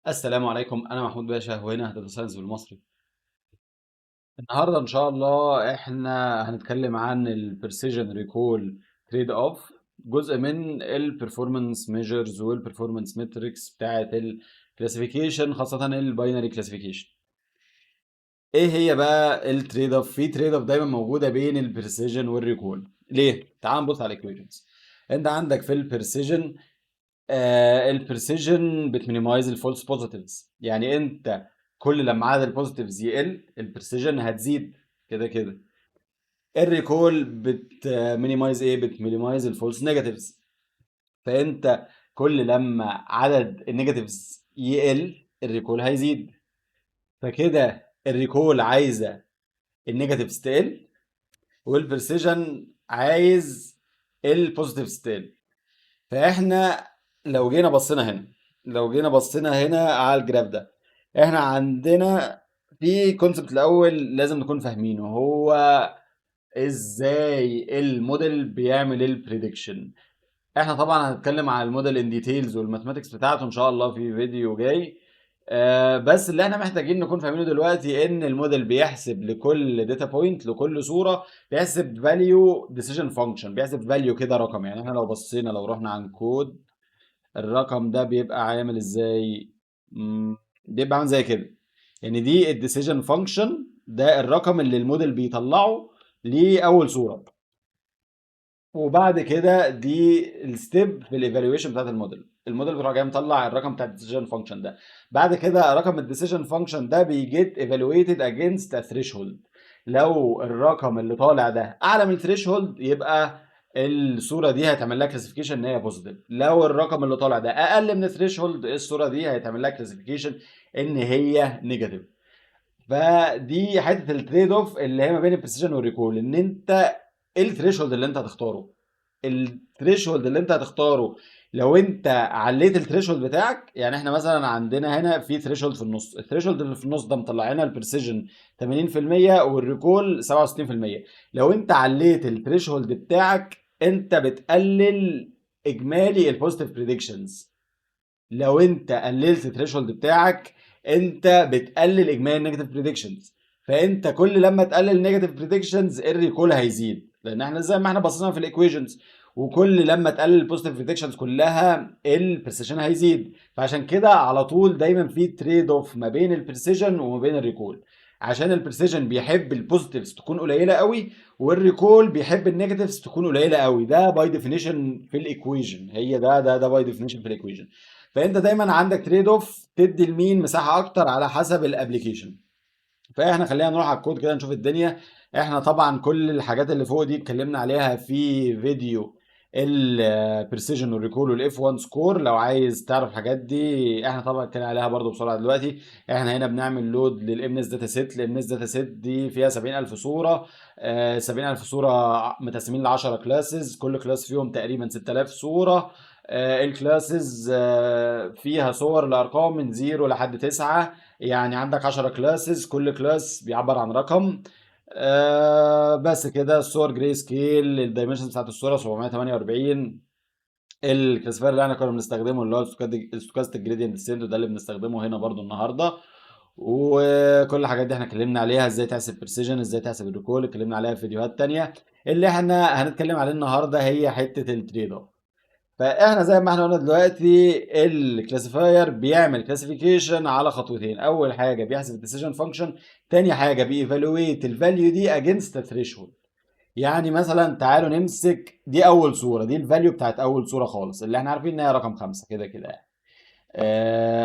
السلام عليكم، أنا محمود باشا وهنا داتا ساينس بالمصري. النهارده إن شاء الله إحنا هنتكلم عن البرسيجن ريكول تريد أوف، جزء من البرفورمانس ميجرز والبرفورمانس متريكس بتاعة الكلاسيفيكيشن، خاصة الباينري كلاسيفيكيشن. إيه هي بقى التريد أوف؟ في تريد أوف دايما موجودة بين البرسيجن والريكول. ليه؟ تعال نبص على الإيكويشنز. أنت عندك في البرسيجن البرسيجن بتمينيمايز الفولس بوزيتيفز، يعني انت كل لما عدد البوزيتيفز يقل البرسيجن هتزيد كده كده. الريكول بتمينيمايز ايه؟ بتمينيمايز الفولس نيجاتيفز. فانت كل لما عدد النيجاتيفز يقل الريكول هيزيد. فكده الريكول عايزه النيجاتيفز تقل، والبرسيجن عايز البوزيتيفز تقل. فاحنا لو جينا بصينا هنا على الجراف ده، احنا عندنا في كونسبت الاول لازم نكون فاهمينه، هو ازاي الموديل بيعمل البريدكشن. احنا طبعا هنتكلم على الموديل ان ديتيلز والماثماتكس بتاعته ان شاء الله في فيديو جاي. بس اللي احنا محتاجين نكون فاهمينه دلوقتي ان الموديل بيحسب لكل داتا بوينت، لكل صوره بيحسب فاليو ديسيجن فانكشن، بيحسب فاليو كده رقم. يعني احنا لو رحنا عن كود، الرقم ده بيبقى عامل ازاي؟ بيبقى عامل زي كده. يعني دي الديسيجن فانكشن، ده الرقم اللي الموديل بيطلعه لأول صورة. وبعد كده دي الستيب في الايفالويشن بتاعت الموديل بيروح جاي مطلع الرقم بتاع الديسيجن فانكشن ده. بعد كده رقم الديسيجن فانكشن ده بيجيت ايفالويتد اجينست ا ثريشولد. لو الرقم اللي طالع ده اعلى من الثريشولد يبقى الصوره دي هيتعمل لها كلاسيفيكيشن ان هي بوزيتيف. لو الرقم اللي طالع ده اقل من الثريشولد الصوره دي هيتعمل لها كلاسيفيكيشن ان هي نيجاتيف. فدي حته التريد اوف اللي هي ما بين البريسيجن والريكول، ان انت ايه الثريشولد اللي انت هتختاره. الثريشولد اللي انت هتختاره، لو انت عليت الثريشولد بتاعك، يعني احنا مثلا عندنا هنا في ثريشولد في النص، الثريشولد اللي في النص ده مطلع لنا البريسيجن 80% والريكول 67%. لو انت عليت الثريشولد بتاعك انت بتقلل اجمالي البوزيتيف بريدكشنز. لو انت قللت الثريشولد بتاعك انت بتقلل اجمالي النيجاتيف بريدكشنز. فانت كل لما تقلل النيجاتيف بريدكشنز الريكول هيزيد، لان احنا زي ما احنا بصينا في الايكويشنز. وكل لما تقلل البوزيتيف بريدكشنز كلها البرسيشن هيزيد. فعشان كده على طول دايما في تريد اوف ما بين البرسيشن وما بين الريكول، عشان البرسيشن بيحب البوزيتيفز تكون قليله قوي، والريكول بيحب النيجاتيفز تكون قليله قوي. ده باي ديفينيشن في الايكويشن، هي ده باي ديفينيشن في الايكويشن. فانت دايما عندك تريد اوف تدي لمين مساحه اكتر على حسب الابلكيشن. فاحنا خلينا نروح على الكود كده نشوف الدنيا. احنا طبعا كل الحاجات اللي فوق دي اتكلمنا عليها في فيديو البريسيجن والريكول والاف 1 سكور. لو عايز تعرف الحاجات دي احنا طبعا اتكلمنا عليها برضو بسرعه دلوقتي. احنا هنا بنعمل لود للام اس داتا سيت. الام اس داتا سيت دي فيها 70000 صوره. 70000 صوره متقسمين ل 10 كلاسز، كل كلاس فيهم تقريبا 6000 صوره. الكلاسز فيها صور لارقام من 0 لحد 9. يعني عندك 10 كلاسز، كل كلاس بيعبر عن رقم. بس كده. الصور جراي سكيل، الدايمنشنز بتاعت الصوره 748. الكلاسيفاير اللي احنا كنا بنستخدمه اللي هو الستوكاستيك جريدينت ديسنت، وده اللي بنستخدمه هنا برضو النهارده. وكل الحاجات دي احنا اتكلمنا عليها، ازاي تحسب بريسيجن، ازاي تحسب الريكول، اتكلمنا عليها في فيديوهات تانية. اللي احنا هنتكلم عليه النهارده هي حته التريد اوف. فاحنا زي ما احنا قلنا دلوقتي الكلاسيفاير بيعمل كلاسيفيكيشن على خطوتين. اول حاجه بيحسب الديسيجن فانكشن، تاني حاجه بييفالويت الفاليو دي اجينست ثريشولد. يعني مثلا تعالوا نمسك دي اول صوره، دي الفاليو بتاعت اول صوره خالص اللي احنا عارفين ان هي رقم 5 كده كده يعني.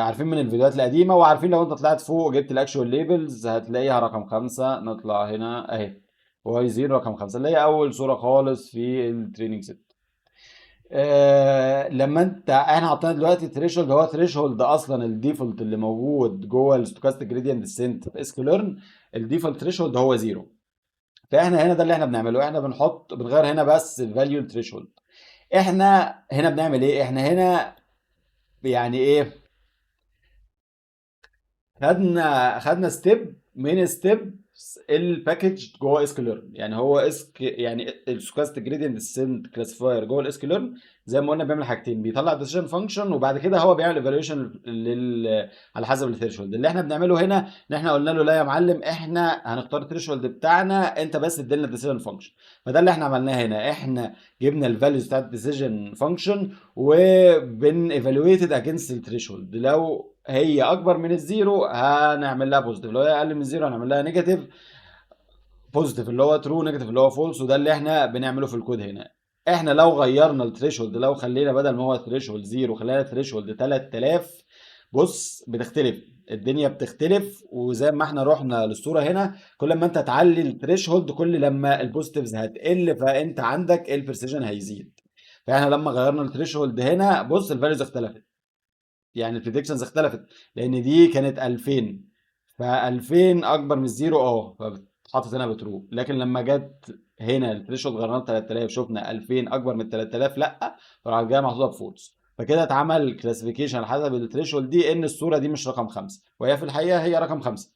عارفين من الفيديوهات القديمه، وعارفين لو انت طلعت فوق وجبت الاكشوال ليبلز هتلاقيها رقم 5. نطلع هنا اهي، واي 0 رقم 5 اللي هي اول صوره خالص في التريننج سيت. لما احنا حاطين دلوقتي ثريشولد، هو ثريشولد اصلا الديفولت اللي موجود جوه الستوكاستيك جريدينت ديسنت في اس كيو ليرن. الديفولت ثريشولد هو 0. فاحنا هنا ده اللي احنا بنعمله، احنا بنغير هنا بس الفاليو الثريشولد. احنا هنا بنعمل ايه؟ احنا هنا يعني ايه؟ خدنا ستيب من ستيب الباكج جوه اس كيو ليرن. يعني هو يعني الستوكاستيك جريدينت ديسنت كلاسيفاير جوه الاس كيو ليرن زي ما قلنا بيعمل حاجتين، بيطلع ديسيجن فانكشن وبعد كده هو بيعمل ايفالويشن على حسب الثريشولد. اللي احنا بنعمله هنا ان احنا قلنا له لا يا معلم، احنا هنختار الثريشولد بتاعنا، انت بس ادينا الديسيجن فانكشن. فده اللي احنا عملناه هنا، احنا جبنا الفاليوز بتاعت الديسيجن فانكشن وبن ايفالويتد اجينست الثريشولد. لو هي اكبر من الزيرو هنعمل لها بوزيتيف، لو هي اقل من الزيرو هنعمل لها نيجاتيف. بوزيتيف اللي هو ترو، نيجاتيف اللي هو فولس، وده اللي احنا بنعمله في الكود هنا. احنا لو غيرنا الثريشولد، لو خلينا بدل ما هو ثريشولد 0 خلينا ثريشولد 3000، بص بتختلف الدنيا، بتختلف. وزي ما احنا رحنا للصوره هنا، كل ما انت تعلي الثريشولد كل لما البوزيتيفز هتقل، فانت عندك البرسيجن هيزيد. فاحنا لما غيرنا الثريشولد هنا بص الفاليوز اختلفت، يعني البريدكشنز اختلفت، لان دي كانت 2000، ف 2000 اكبر من الزيرو فاتحطت هنا بترو. لكن لما جت هنا الثريشولد غيرناها ل 3000، شفنا 2000 اكبر من 3000 لا، فراح جايه محطوطه بفولس. فكده اتعمل كلاسيفيكيشن على حسب الثريشولد دي ان الصوره دي مش رقم 5، وهي في الحقيقه هي رقم 5.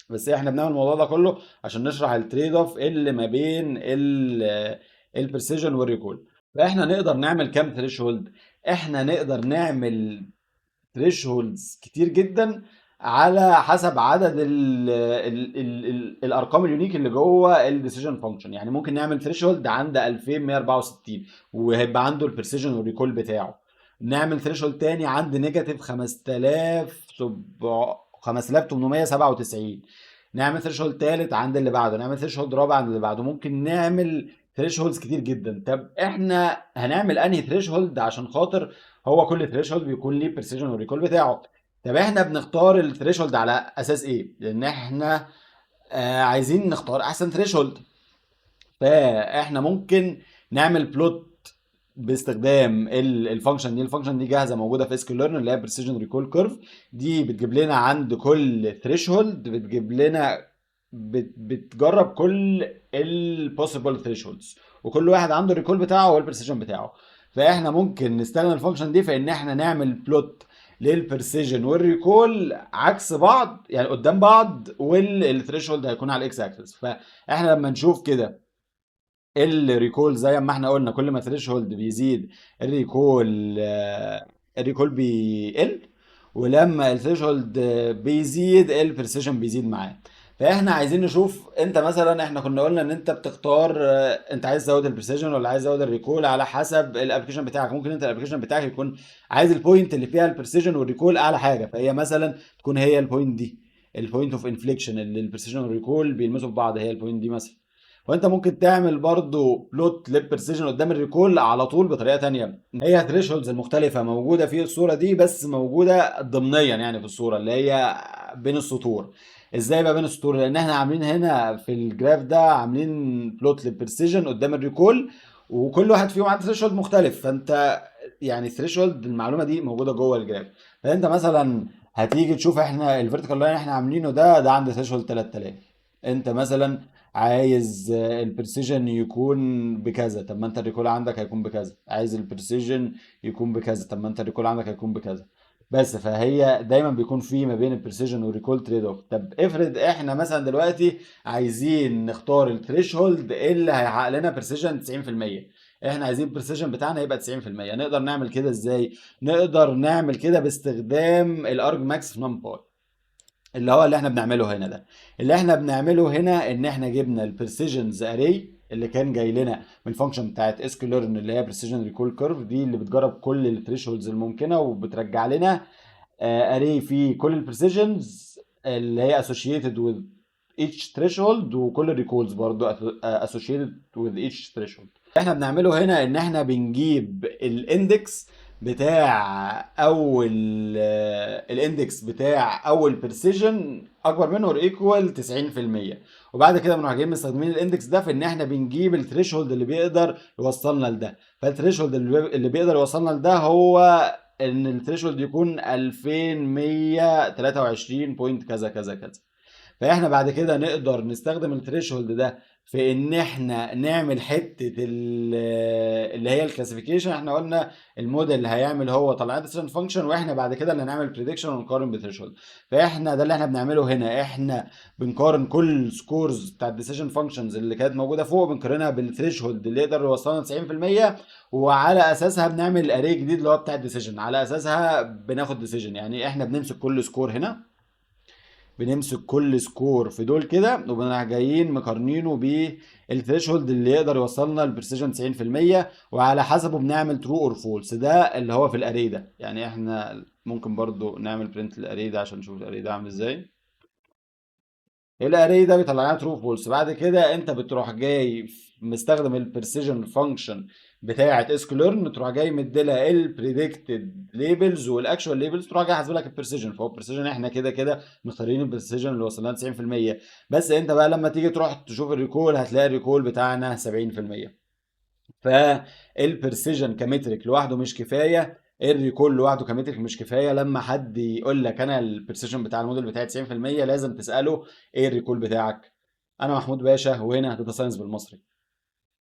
بس احنا بنعمل الموضوع ده كله عشان نشرح التريد اوف اللي ما بين البرسيجن والريكول. فاحنا نقدر نعمل كام ثريشولد؟ احنا نقدر نعمل ثريشهولدز كتير جدا على حسب عدد ال الارقام اليونيك اللي جوه الديسيجن فانكشن. يعني ممكن نعمل ثريشهولد عند 2164 وهيبقى عنده البرسيجن والريكول بتاعه. نعمل ثريشهولد تاني عند نيجاتيف 5897. نعمل ثريشهولد تالت عند اللي بعده، نعمل ثريشهولد رابع عند اللي بعده. ممكن نعمل ثريشهولدز كتير جدا. طب احنا هنعمل انهي ثريشهولد عشان خاطر هو كل ثريشولد بيكون ليه بريسيجن والريكول بتاعه؟ طب احنا بنختار الثريشولد على اساس ايه؟ لان احنا عايزين نختار احسن ثريشولد. فاحنا ممكن نعمل بلوت باستخدام الفانكشن دي. الفانكشن دي جاهزه موجوده في اسكيو ليرن، اللي هي بريسيجن ريكول كيرف. دي بتجيب لنا عند كل ثريشولد، بتجيب لنا بتجرب كل البوسيبل ثريشولدز، وكل واحد عنده الريكول بتاعه والبرسيجن بتاعه. فاحنا ممكن نستخدم الفانكشن دي في ان احنا نعمل بلوت للبرسيجن والريكول عكس بعض، يعني قدام بعض، والثريشولد هيكون على الاكس اكسس. فاحنا لما نشوف كده الريكول زي ما احنا قلنا، كل ما الثريشولد بيزيد الريكول بيقل، ولما الثريشولد بيزيد البرسيشن بيزيد معاه. فاحنا عايزين نشوف، انت مثلا احنا كنا قلنا ان انت بتختار انت عايز تزود البرسيشن ولا عايز تزود الريكول على حسب الابلكيشن بتاعك. ممكن انت الابلكيشن بتاعك يكون عايز البوينت اللي فيها البرسيشن والريكول اعلى حاجه، فهي مثلا تكون هي البوينت دي، البوينت اوف انفليكشن اللي البرسيشن والريكول بيلمسوا في بعض، هي البوينت دي مثلا. وانت ممكن تعمل برضو بلوت للبرسيجن قدام الريكول على طول بطريقه تانية. هي ثريشولدز المختلفه موجوده في الصوره دي، بس موجوده ضمنيا يعني في الصوره اللي هي بين السطور. ازاي بقى بين السطور؟ لان احنا عاملين هنا في الجراف ده عاملين بلوت للبرسيجن قدام الريكول، وكل واحد فيهم عنده ثريشولد مختلف. فانت يعني ثريشولد المعلومه دي موجوده جوه الجراف. فانت مثلا هتيجي تشوف احنا الفيرتيكال لاين احنا عاملينه ده عند ثريشولد 3000. انت مثلا عايز البرسيجن يكون بكذا، طب ما انت الريكول عندك هيكون بكذا. عايز البرسيجن يكون بكذا، طب ما انت الريكول عندك هيكون بكذا. بس فهي دايما بيكون في ما بين البرسيجن والريكول تريد اوف. طب افرض احنا مثلا دلوقتي عايزين نختار الثريشولد اللي هيحقق لنا برسيجن 90%، احنا عايزين البرسيجن بتاعنا يبقى 90%. نقدر نعمل كده ازاي؟ نقدر نعمل كده باستخدام الارج ماكس في نمباي، اللي هو اللي احنا بنعمله هنا ده. اللي احنا بنعمله هنا ان احنا جبنا البرسيجنز اري اللي كان جاي لنا من الفانكشن بتاعت اسكيو ليرن، اللي هي بريسيجن ريكول كيرف دي، اللي بتجرب كل الثريشولدز الممكنه وبترجع لنا اري فيه كل البرسيجنز اللي هي associated with each threshold، وكل الريكولز برضو associated with each threshold. احنا بنعمله هنا ان احنا بنجيب الاندكس بتاع اول الاندكس بتاع اول بريسيجن اكبر منه اور ايكوال 90%، وبعد كده بنروح جايين مستخدمين الاندكس ده في ان احنا بنجيب الثريشولد اللي بيقدر يوصلنا لده. فالثريشولد اللي بيقدر يوصلنا لده هو ان الثريشولد يكون 2123 بوينت كذا كذا كذا. فاحنا بعد كده نقدر نستخدم الثريشولد ده في ان احنا نعمل حته اللي هي الكلاسيفيكيشن. احنا قلنا الموديل اللي هيعمل هو طلع ديسيجن فانكشن، واحنا بعد كده اللي هنعمل بريدكشن ونقارن بثريشولد. فاحنا ده اللي احنا بنعمله هنا، احنا بنقارن كل سكورز بتاع الديسيجن فانكشنز اللي كانت موجوده فوق، بنقارنها بالثريشولد اللي يقدر يوصلنا 90%، وعلى اساسها بنعمل اري جديد اللي هو بتاع الديسيجن، على اساسها بناخد ديسيجن. يعني احنا بنمسك كل سكور هنا، بنمسك كل سكور في دول كده، وبنروح جايين مقارنينه بالثريشولد اللي يقدر يوصلنا البرسيجن 90%، وعلى حسبه بنعمل ترو اور فولس. ده اللي هو في الاري ده. يعني احنا ممكن برضو نعمل برنت الاري ده عشان نشوف الاري ده عامل ازاي. الاري ده بيطلع لنا ترو فولس. بعد كده انت بتروح جاي مستخدم البرسيجن فانكشن بتاعه اسكليرن، تروح جاي مديلها البريدكتد ليبلز والاكشوال ليبلز، تروح جاي حاسب لك البرسيجن. فهو البرسيجن احنا كده كده مختارين البرسيجن اللي وصلنا 90%. بس انت بقى لما تيجي تروح تشوف الريكول هتلاقي الريكول بتاعنا 70%. فالبرسيجن كمترك لوحده مش كفايه، الريكول لوحده كمترك مش كفايه. لما حد يقول لك انا البرسيجن بتاع الموديل بتاعي 90%، لازم تساله ايه الريكول بتاعك. انا محمود باشا، وهنا داتا ساينس بالمصري.